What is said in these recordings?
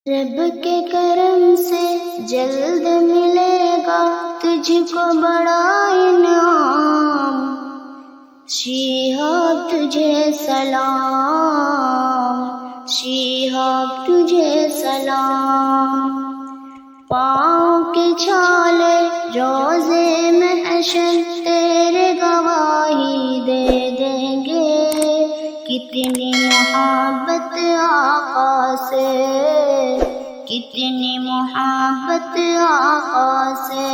رب کے کرم سے جلد ملے گا تجھ کو بڑا انعام، شیہاب تجھے سلام، شیہاب تجھے سلام۔ پاؤں کی چھالے روزے محشر تیرے گواہی دے دیں گے، کتنی محبت آقا سے، کتنی محبت آقا سے۔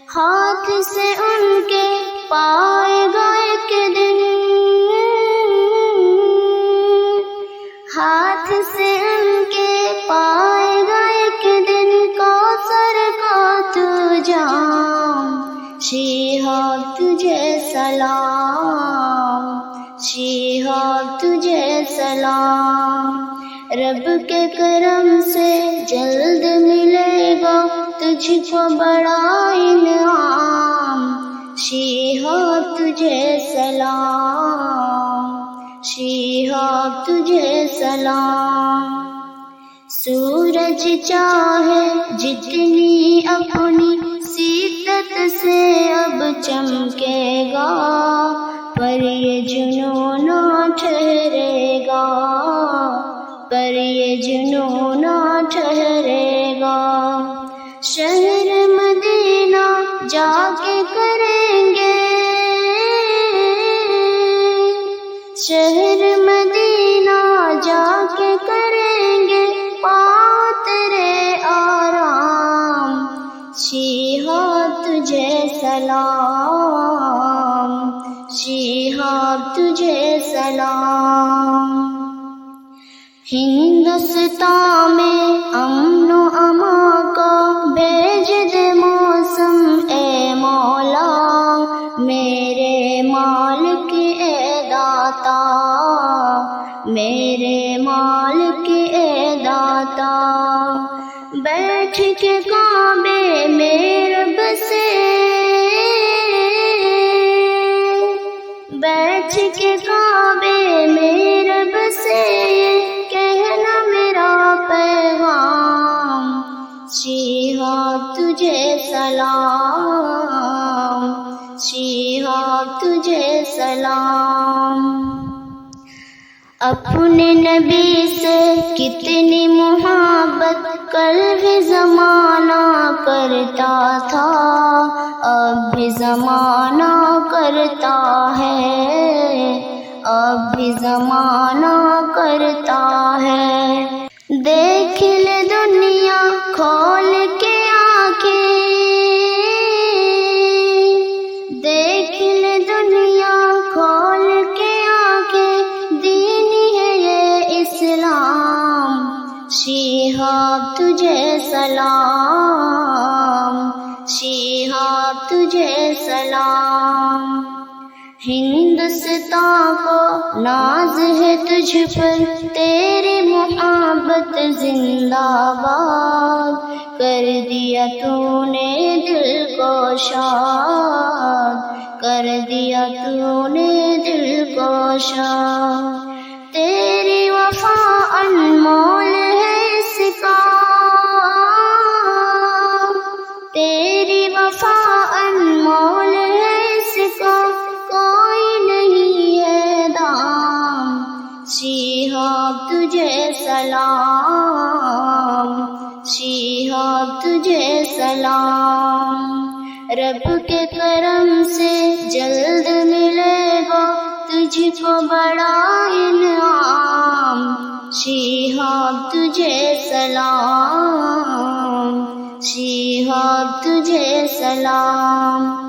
ہاتھ سے ان کے پائے گا ایک دن، ہاتھ سے ان کے پائے گا ایک دن کوثر کا تو جام، شیہاب تجھے سلام، شیہاب تجھے سلام۔ رب کے کرم سے جلد ملے گا تجھ کو بڑا انعام، شیہاب تجھے سلام، شیہاب تجھے سلام۔ سورج چاہے جتنی اپنی سیدت سے اب چمکے گا، پر یہ جنوں نہ ٹھہرے گا، پر یہ جنوں نہ ٹھہرے گا۔ شہر مدینہ جا کے کریں گے، شہر مدینہ جا کے کریں گے پاؤں تیرے آرام، شیہاب تجھے سلام، شیہاب تجھے سلام۔ ہندوستان میں امن و امان کا بھیج دے موسم اے مولا، میرے مالک اے داتا، میرے مالک اے داتا۔ بیٹھ کے کعبے میں رب سے، بیٹھ کے کعبے میں رب سے کہنا میرا پیغام، شیہاب تجھے سلام، شیہاب تجھے سلام۔ اپنے نبی سے کتنی محبت کل بھی زمانہ کرتا تھا، اب بھی زمانہ کرتا ہے، اب بھی زمانہ کرتا ہے۔ دیکھ لے دنیا کھول کے آنکھیں، دیکھ لے دنیا کھول کے آنکھیں، دین ہے یہ اسلام، شیہاب تجھے سلام، شیہاب تجھے سلام۔ ہندوستان کو ناز ہے تجھ پر، تیری محبت زندہ باد، کر دیا تو نے دل کو شاد، کر دیا تو نے دل کو شاد۔ تیری وفا انمول ہے اس کا، تیری وفا انمول ہے اس کا کوئی نہیں ہے دام، شیہاب تجھے سلام، شیہاب تجھے سلام۔ رب کے کرم سے جلد ملے گا تجھ کو بڑا انعام، شیہاب تجھے سلام، شیہاب تجھے سلام۔